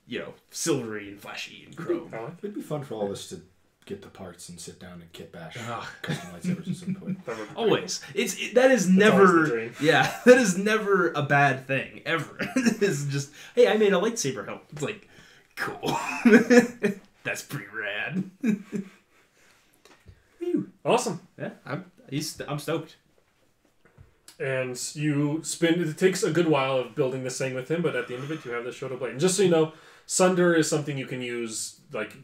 you know, silvery and flashy and chrome. It'd be fun for all of us to get the parts and sit down and kit bash custom lightsabers at some point. Always. That is never. Yeah, that is never a bad thing ever. It's just, hey, I made a lightsaber helmet. It's like, cool. That's pretty rad. Awesome. Yeah, I'm stoked. And you spend. It takes a good while of building this thing with him, but at the end of it, you have the shoulder blade. And just so you know, Sunder is something you can use like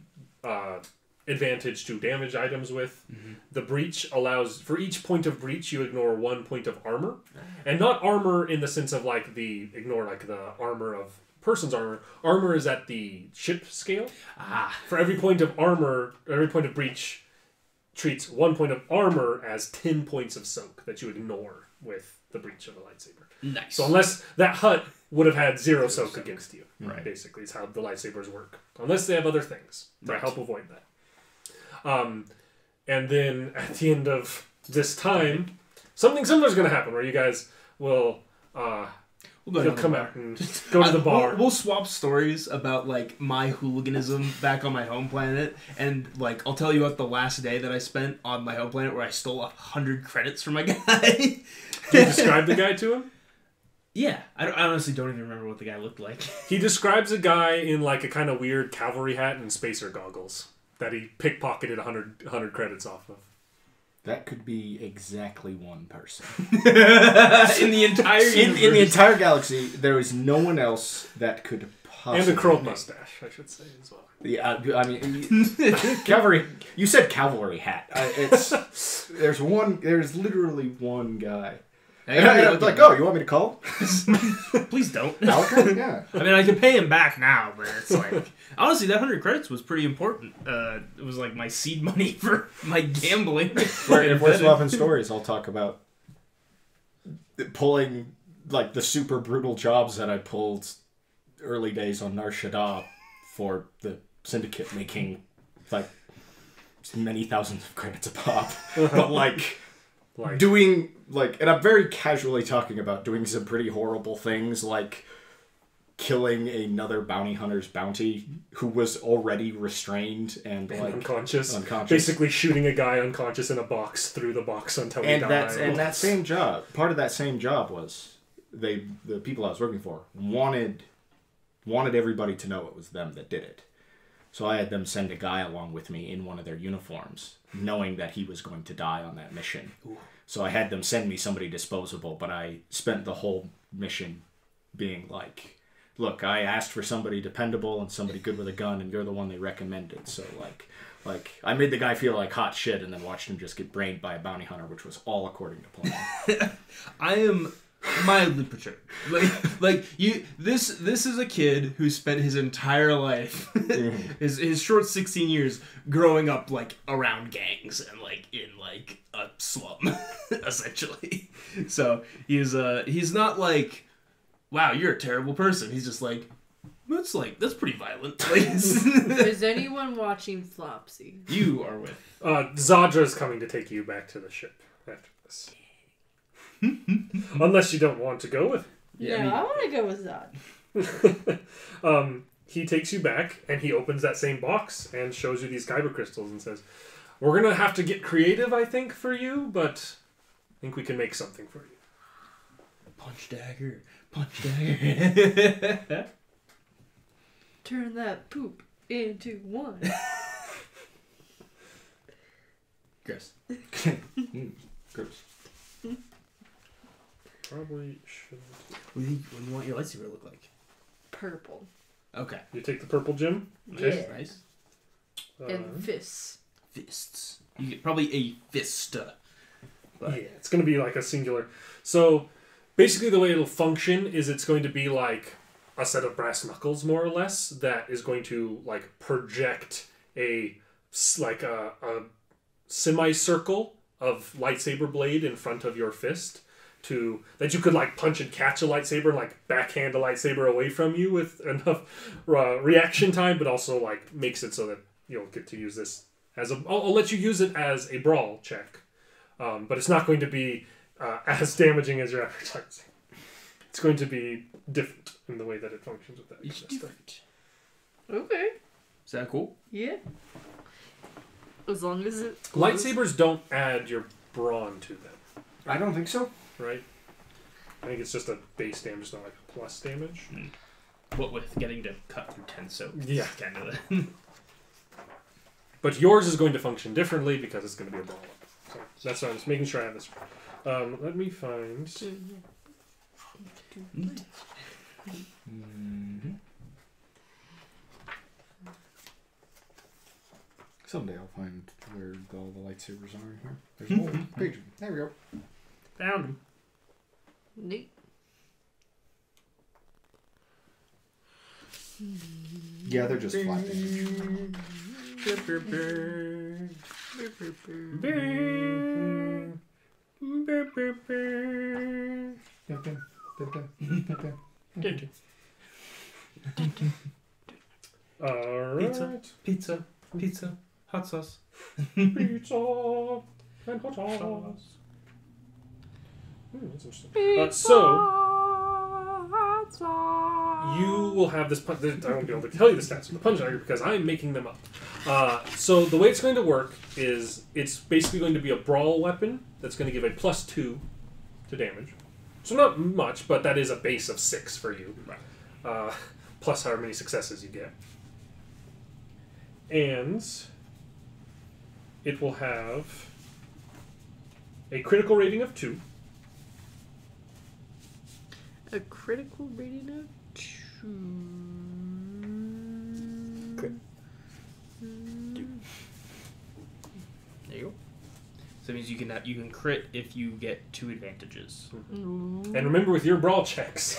advantage to damage items with. The breach allows for each point of breach you ignore 1 point of armor, and not armor in the sense of like ignore like the armor of person's armor. Armor is at the ship scale. For every point of armor, every point of breach treats 1 point of armor as 10 points of soak that you ignore with the breach of a lightsaber. Nice. So unless that hut would have had 0 soak against you, basically, is how the lightsabers work. Unless they have other things to help avoid that. And then at the end of this time, something similar is going to happen where you guys will he'll come out and go to the bar. We'll swap stories about like my hooliganism back on my home planet, and like I'll tell you about the last day that I spent on my home planet where I stole 100 credits from my guy. Can you describe the guy to him? Yeah, I honestly don't even remember what the guy looked like. He describes a guy in like a kind of weird cavalry hat and spacer goggles that he pickpocketed 100 credits off of. That could be exactly one person. in the entire in the entire galaxy, there is no one else that could possibly. And a curled mustache, I should say, as well. Yeah, I mean, cavalry. You said cavalry hat. There's literally one guy. I was like, oh, you want me to call? Please don't. Malachi? Yeah. I mean, I can pay him back now, but it's like... Honestly, that 100 credits was pretty important. It was like my seed money for my gambling. If we're swapping stories, I'll talk about pulling, like, the super brutal jobs that I pulled early days on Nar Shaddaa for the Syndicate, making, like, many thousands of credits a pop. But, like... doing, like, and I'm very casually talking about doing some pretty horrible things, like killing another bounty hunter's bounty who was already restrained and like, unconscious. Basically shooting a guy unconscious in a box through the box until he died. And that same job, part of that same job was, the people I was working for wanted everybody to know it was them that did it. So I had them send a guy along with me in one of their uniforms, knowing that he was going to die on that mission. Ooh. So I had them send me somebody disposable, but I spent the whole mission being like, look, I asked for somebody dependable and somebody good with a gun, and you're the one they recommended. So, like I made the guy feel like hot shit and then watched him just get brained by a bounty hunter, which was all according to plan. I am mildly perturbed. This is a kid who spent his entire life, his short 16 years, growing up like around gangs and like in like a slum, essentially. So he's not like, wow, you're a terrible person. He's just like, that's pretty violent. Is anyone watching Flopsy? You are with Zadra's coming to take you back to the ship after this. Unless you don't want to go with him. Yeah, I want to go with Zod. He takes you back, and he opens that same box and shows you these kyber crystals and says, we're going to have to get creative, I think, for you, but I think we can make something for you. Punch dagger. Turn that poop into one. Gross. Gross. Probably shouldn't. What do you want your lightsaber to look like? Purple. Okay. You take the purple gem. Yeah. Nice. And fists. Fists. You get probably a fista. Yeah, it's going to be like a singular. So basically the way it'll function is it's going to be like a set of brass knuckles, more or less, that is going to like project a semicircle of lightsaber blade in front of your fist that you could like punch and catch a lightsaber and like backhand a lightsaber away from you with enough reaction time, but also like makes it so that you'll get to use this as I'll let you use it as a brawl check, but it's not going to be as damaging as your advertising. It's going to be different in the way that it functions with that. It's different. Okay. Is that cool? Yeah. As long as it... Lightsabers don't add your brawn to them. I don't think so. Right? I think it's just a base damage, not like a plus damage. What with getting to cut through 10 soaks. Yeah. Kind of. But yours is going to function differently because it's going to be a brawl up. So that's why I'm just making sure I have this right. Let me find... Someday I'll find where all the lightsabers are here. There's a whole page. There we go. Found him. Neat. Yeah, they're just flat damage. Alright. Pizza. Hot sauce. Pizza and hot sauce. That's interesting. You will have this. I won't be able to tell you the stats of the punch dagger because I'm making them up. So the way it's going to work is it's basically going to be a brawl weapon that's going to give a +2 to damage. So not much, but that is a base of 6 for you. Plus however many successes you get. And it will have a critical rating of 2. A critical rating of 2. Crit. There you go. So that means you can crit if you get 2 advantages. And remember, with your brawl checks,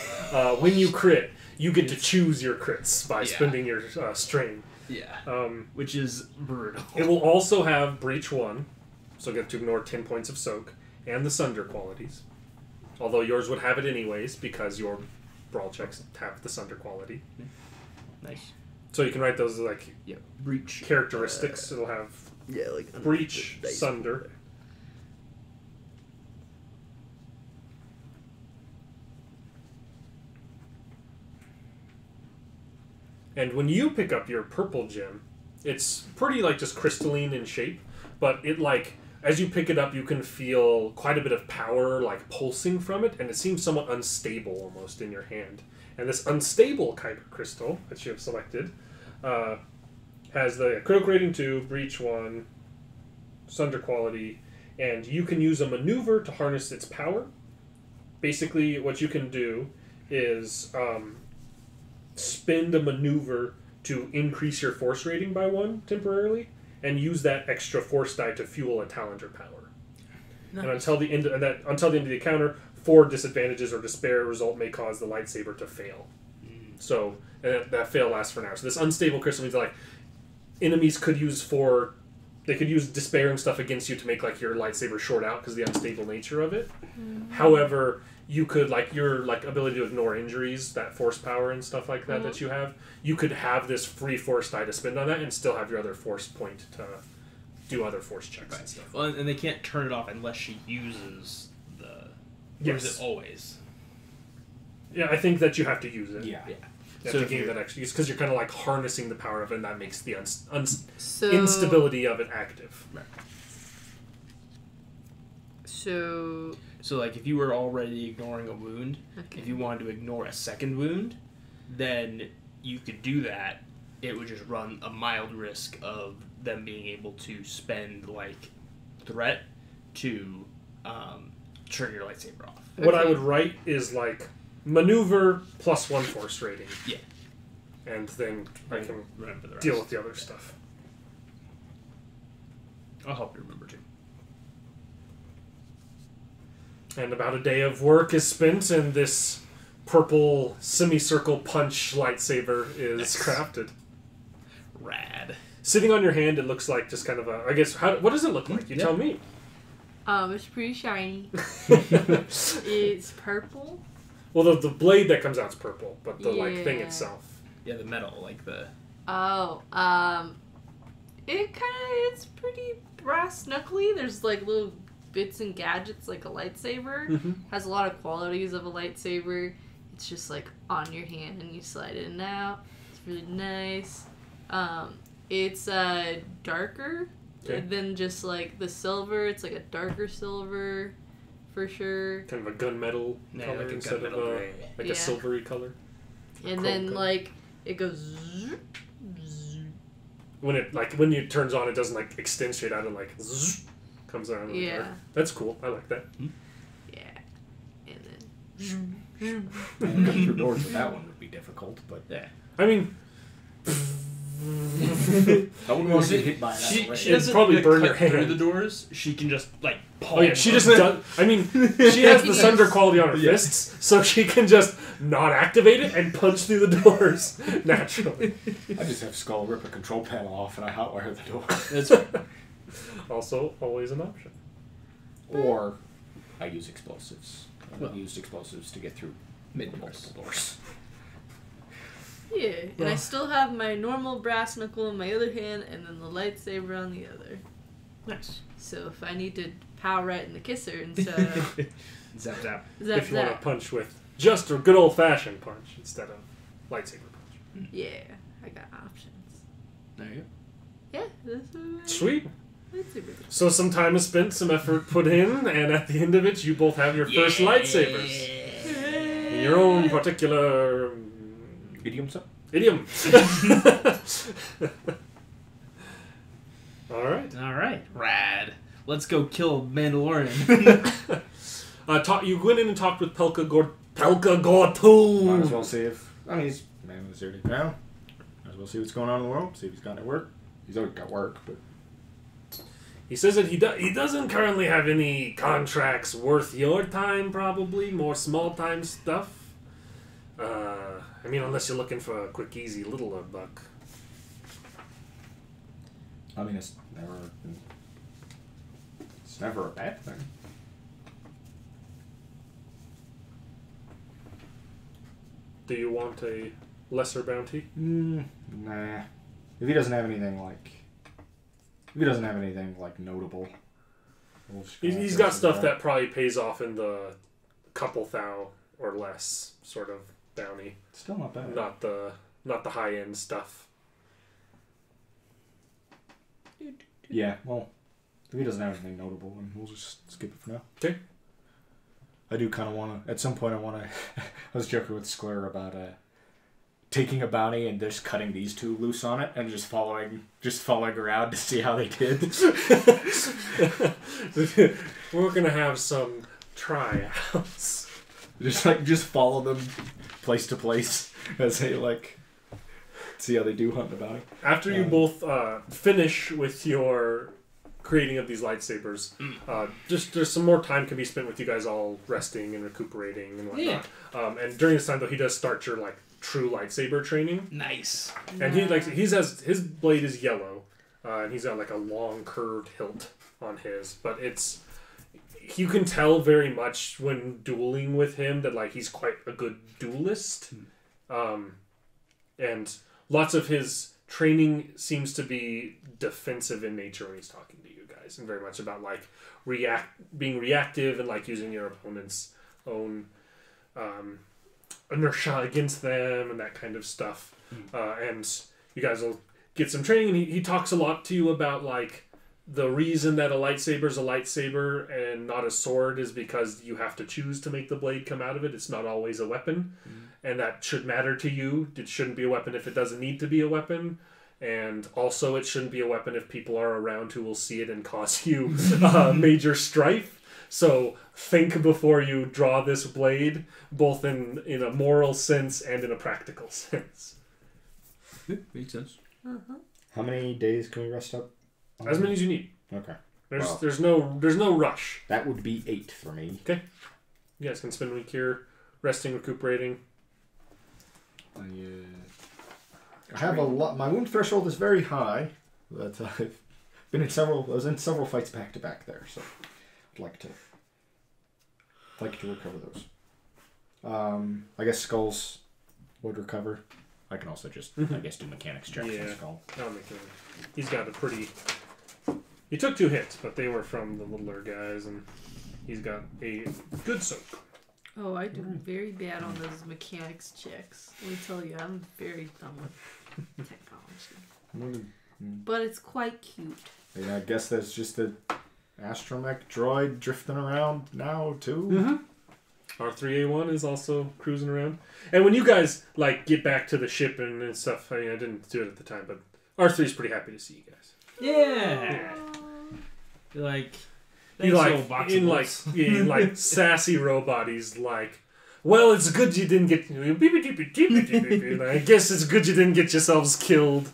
when you crit, you get to choose your crits by spending your strain. Yeah. Which is brutal. It will also have Breach 1, so you get to ignore 10 points of soak, and the Sunder qualities. Although yours would have it anyways, because your brawl checks have the Sunder quality. Nice. So you can write those as like breach characteristics. It'll have like Breach, Sunder. And when you pick up your purple gem, it's pretty like just crystalline in shape, but it like as you pick it up, you can feel quite a bit of power like pulsing from it, and it seems somewhat unstable almost in your hand. And this unstable kyber crystal that you have selected has the critical rating 2, breach 1, sunder quality, and you can use a maneuver to harness its power. Basically, what you can do is spend a maneuver to increase your force rating by 1 temporarily, and use that extra force die to fuel a Talenter power. Nice. And until the end of the encounter, 4 disadvantages or despair result may cause the lightsaber to fail. So that fail lasts for now. So this unstable crystal means that, like, enemies could use they could use despair and stuff against you to make like your lightsaber short out because of the unstable nature of it. Mm-hmm. However, you could, like, your like ability to ignore injuries, that force power and stuff like that that you have, you could have this free force die to spend on that and still have your other force point to do other force checks and stuff. Well, and they can't turn it off unless she uses the... Yes. Or is it always? Yeah, I think that you have to use it. Yeah. You have to gain that extra use because you're kind of like harnessing the power of it, and that makes the instability of it active. Right. So like, if you were already ignoring a wound, if you wanted to ignore a second wound, then you could do that. It would just run a mild risk of them being able to spend, like, threat to turn your lightsaber off. What I would write is, like, maneuver plus 1 force rating. Yeah. And then I can remember the rest. Deal with the other stuff. I'll help you remember too. And about a day of work is spent, and this purple semicircle punch lightsaber is crafted. Rad. Sitting on your hand, it looks like just kind of a... I guess, what does it look like? You tell me. It's pretty shiny. It's purple. Well, the blade that comes out is purple, but the like thing itself. Yeah, the metal, like the... Oh, it's pretty brass knuckly. There's like little bits and gadgets like a lightsaber. Mm-hmm. Has a lot of qualities of a lightsaber. It's just like on your hand and you slide it in and out. It's really nice. It's darker than just like the silver. It's like a darker silver. For sure. Kind of a gunmetal color instead of a silvery color. And then like it goes when it turns on, it doesn't like extend straight out and like comes around. Yeah. That's cool. I like that. Yeah. And then Going through doors with that one would be difficult, but yeah. I mean, I wouldn't want to get hit by that. She doesn't probably burn cut your hand through the doors. She can just like palm. Oh yeah, she just does. I mean, she has the thunder quality on her fists, so she can just not activate it and punch through the doors naturally. I just have Skull rip a control panel off and I hotwire the door. That's also always an option. Or I use explosives. I've used explosives to get through multiple doors. yeah, and I still have my normal brass knuckle in my other hand, and then the lightsaber on the other. Nice. So if I need to pow right in the kisser instead of zap zap. If you want to punch with just a good old fashioned punch instead of lightsaber punch. Yeah, I got options. There you go. Yeah, that's sweet. Lightsaber. So some time is spent, some effort put in, and at the end of it, you both have your first lightsabers. In your own particular idiom, sir? Idiom. Alright. Rad. Let's go kill Mandalorian. You went in and talked with Pelka Gortu. Might as well see if... I mean, he's man with 0 now. Might as well see what's going on in the world. See if he's got any work. He's already got work, but... He says that he doesn't currently have any contracts worth your time, probably. More small-time stuff. I mean, unless you're looking for a quick, easy, littler buck. I mean, it's never a bad thing. Do you want a lesser bounty? Nah. If he doesn't have anything like notable. He's got stuff that probably pays off in the couple thou or less sort of bounty. Still not bad. Not the high end stuff. Yeah, well, if he doesn't have anything notable, then we'll just skip it for now. Okay. I do kind of want to, at some point I want to, I was joking with Square about taking a bounty and just cutting these two loose on it and just following around to see how they did. We're going to have some tryouts. Just follow them place to place as they see how they do hunting the bounty. After you both finish with your creating of these lightsabers, there's some more time can be spent with you guys all resting and recuperating and whatnot. And during this time though, he does start your true lightsaber training. Nice. And his blade is yellow, and he's got a long curved hilt on his, but you can tell very much when dueling with him that he's quite a good duelist. And lots of his training seems to be defensive in nature when he's talking to you guys, and very much about being reactive and using your opponent's own inertia against them and that kind of stuff. And you guys will get some training, and he talks a lot to you about the reason that a lightsaber is a lightsaber and not a sword is because you have to choose to make the blade come out of it. It's not always a weapon, and that should matter to you. It shouldn't be a weapon if it doesn't need to be a weapon, and also it shouldn't be a weapon if people are around who will see it and cause you major strife. So think before you draw this blade, both in a moral sense and in a practical sense. Makes sense. How many days can we rest up? As many as you need. Okay. There's no rush. That would be 8 for me. Okay. You guys can spend a week here, resting, recuperating. I have a lot. My wound threshold is very high. But I've been in several. I was in several fights back to back there, so I'd like to recover those. I guess skulls would recover. I can also just, I guess, do mechanics checks on skull. He's got a pretty... He took 2 hits, but they were from the littler guys, and he's got a good soak. Oh, I do very bad on those mechanics checks. Let me tell you, I'm very dumb with technology. But it's quite cute. Yeah, I guess that's just the astromech droid drifting around now, too. Mm-hmm. R3A1 is also cruising around. And when you guys, get back to the ship and stuff, I didn't do it at the time, but R3's pretty happy to see you guys. Yeah! In sassy robot, he's well, it's good you didn't get... I guess it's good you didn't get yourselves killed.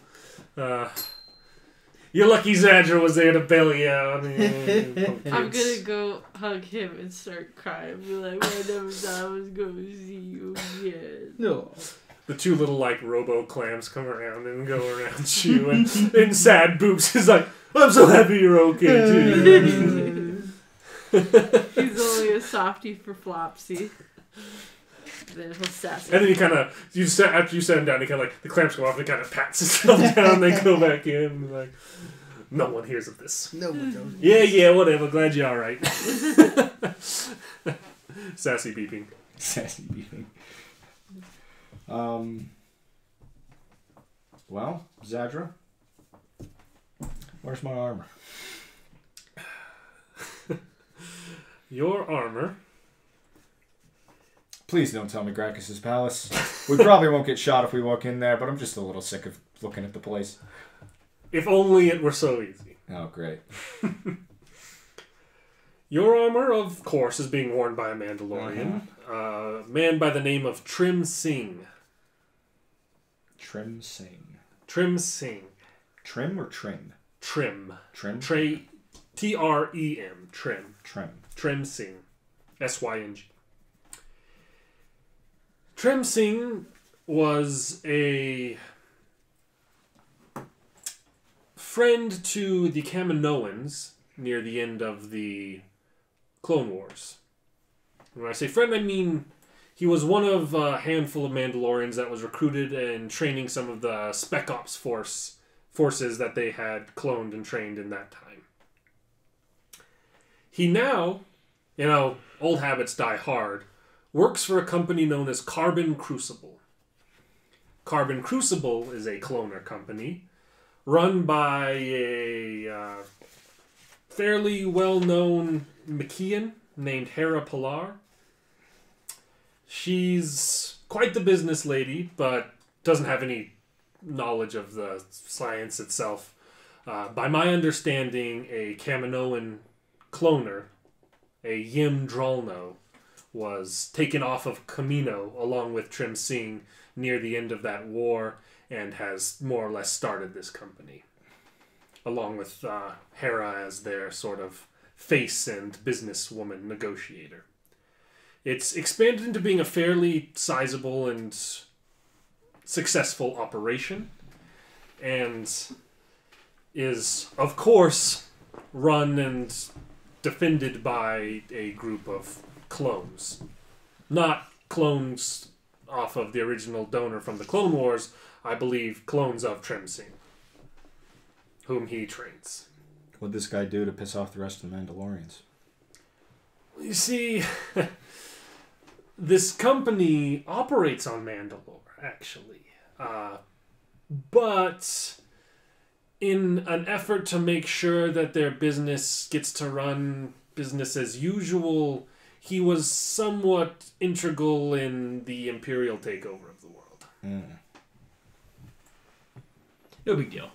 You're lucky Zadra was there to bail you out. I'm gonna go hug him and start crying. Be like, I never thought I was gonna see you again. No. The 2 little robo clams come around and go around you, and sad Boops is I'm so happy you're okay too. He's only a softie for Flopsy. Then he'll sass. And then after you set him down, the clamps go off and he kind of pats himself down. They go back in and no one hears of this. No one knows. Yeah, whatever. Glad you're all right. Sassy beeping. Sassy beeping. Well, Zadra, where's my armor? Your armor. Please don't tell me Gracchus's palace. We probably won't get shot if we walk in there, but I'm just a little sick of looking at the place. If only it were so easy. Oh, great. Your armor, of course, is being worn by a Mandalorian. A man by the name of Trim Singh. Trim Singh. Trim Singh. Trim or Trim? Trim. Trim? T-R-E-M. Trim. Trim. Trim Singh. S-Y-N-G. Trim Singh was a friend to the Kaminoans near the end of the Clone Wars. When I say friend, I mean he was one of a handful of Mandalorians that was recruited and training some of the Spec Ops forces that they had cloned and trained in that time. He now, old habits die hard, works for a company known as Carbon Crucible. Carbon Crucible is a cloner company run by a fairly well-known Machian named Hera Pilar. She's quite the business lady, but doesn't have any knowledge of the science itself. By my understanding, a Kaminoan cloner, a Yim Drolno, was taken off of Camino along with Trim Singh near the end of that war and has more or less started this company, along with Hera as their sort of face and businesswoman negotiator. It's expanded into being a fairly sizable and successful operation, and is, of course, run and defended by a group of clones. Not clones off of the original donor from the Clone Wars, I believe clones of Trim Singh, whom he trains. What'd this guy do to piss off the rest of the Mandalorians? You see, this company operates on Mandalore, actually. But in an effort to make sure that their business gets to run business as usual, he was somewhat integral in the Imperial takeover of the world. No big deal.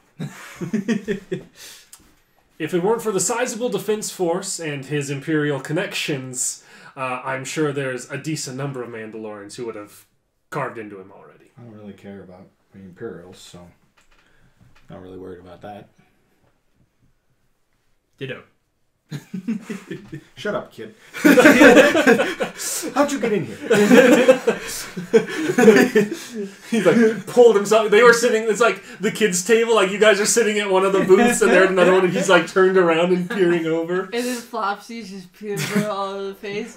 If it weren't for the sizable defense force and his Imperial connections, I'm sure there's a decent number of Mandalorians who would have carved into him already. I don't really care about the Imperials, so not really worried about that. Ditto. Shut up, kid. How'd you get in here? He like pulled himself. They were sitting. It's like the kids' table. Like you guys are sitting at one of the booths, and they're at another one, and he's like turned around and peering over. And then Flopsy's just peeing her all over the face.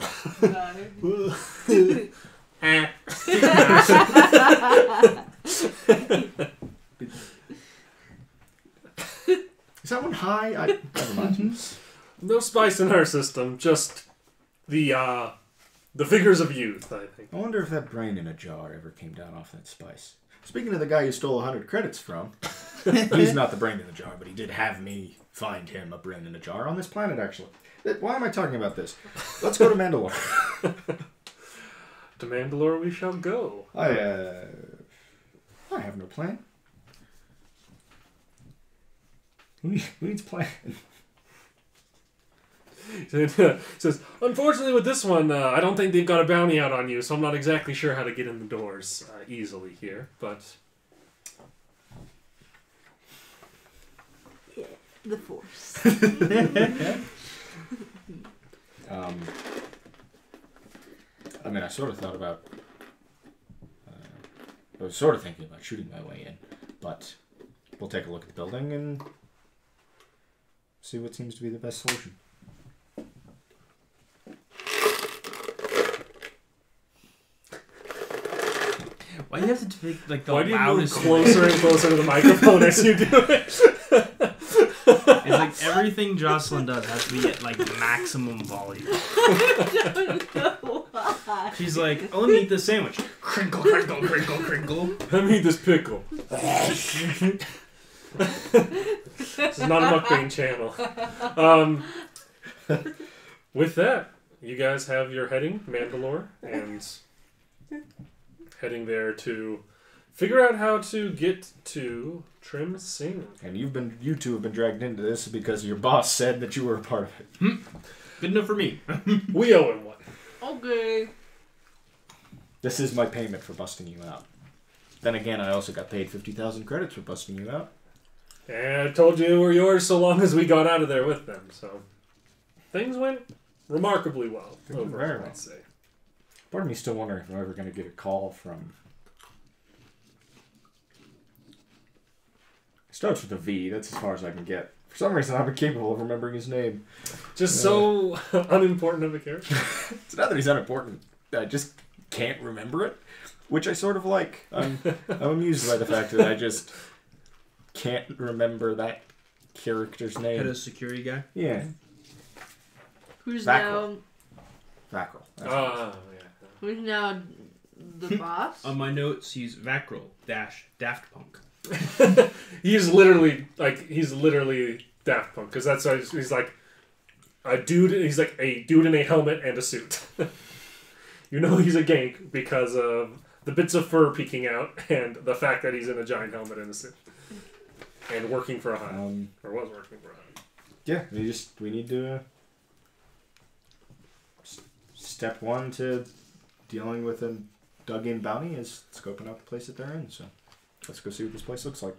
Is that one high? Never mind. No spice in her system. Just the vigors of youth, I think. I wonder if that brain in a jar ever came down off that spice. Speaking of the guy you stole 100 credits from, he's not the brain in the jar, but he did have me find him a brain in a jar on this planet, actually. Why am I talking about this? Let's go to Mandalore. To Mandalore we shall go. I have no plan. Who needs plan? It says, unfortunately with this one, I don't think they've got a bounty out on you, so I'm not exactly sure how to get in the doors easily here, but... Yeah, the Force. I mean, I sort of thought about... I was sort of thinking about shooting my way in, but we'll take a look at the building and see what seems to be the best solution. Why do you have to take like the Why do you move loudest? closer and closer to the microphone as you do it? It's like everything Jocelyn does has to be at like maximum volume. I don't know why. She's like, oh, let me eat this sandwich. Crinkle, crinkle, crinkle, crinkle. Let me eat this pickle. This is not a mukbang channel. With that, you guys have your heading, Mandalore, and heading there to figure out how to get to Trim Singh. And you two have been dragged into this because your boss said that you were a part of it. Good enough for me. We owe him one. Okay. This is my payment for busting you out. Then again, I also got paid 50,000 credits for busting you out. And I told you they were yours so long as we got out of there with them, so things went remarkably well. Overall, I'd say. Part of me still wondering if I'm ever going to get a call from... It starts with a V. That's as far as I can get. For some reason, I'm incapable of remembering his name. Just so unimportant of a character. It's not that he's unimportant. I just can't remember it, which I sort of like. I'm amused by the fact that I just can't remember that character's name. Head of security guy. Yeah. Who's Vacral. now? Vacral. Yeah. Who's now the boss? On my notes, he's Vacral - Daft Punk. He's literally Daft Punk, because that's why he's like a dude. He's like a dude in a helmet and a suit. You know he's a gank because of the bits of fur peeking out and the fact that he's in a giant helmet and a suit and working for a hunt, or was working for a hunt. Yeah, we need to step one to dealing with a dug-in bounty is scoping out the place that they're in. So let's go see what this place looks like.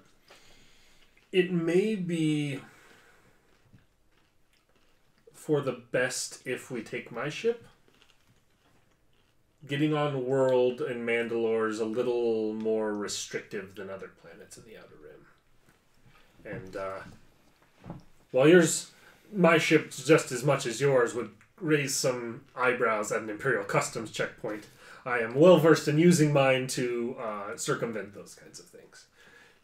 It may be for the best if we take my ship. Getting on world in Mandalore is a little more restrictive than other planets in the Outer Rim. And while my ship, just as much as yours, would raise some eyebrows at an Imperial Customs checkpoint, I am well versed in using mine to circumvent those kinds of things.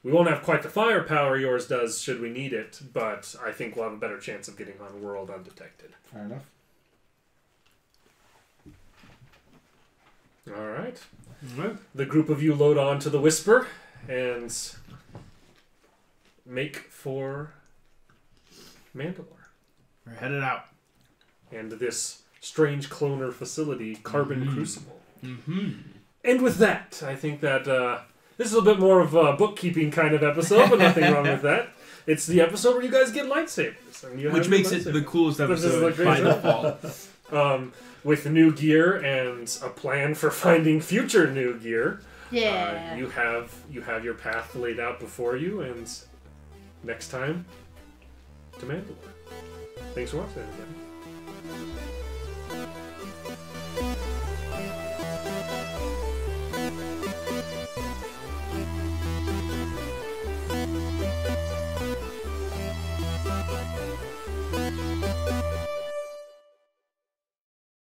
We won't have quite the firepower yours does should we need it, but I think we'll have a better chance of getting on world undetected. Fair enough. All right. The group of you load on to the Whisper and make for Mandalore. We're headed out. And this strange cloner facility, Carbon Crucible. Mm-hmm. And with that, I think that this is a bit more of a bookkeeping kind of episode, but nothing wrong with that. It's the episode where you guys get lightsabers. And you Which makes it the coolest episode by default. With new gear and a plan for finding future new gear. Yeah. You have your path laid out before you, and next time, to Mandalore. Thanks for watching, everybody.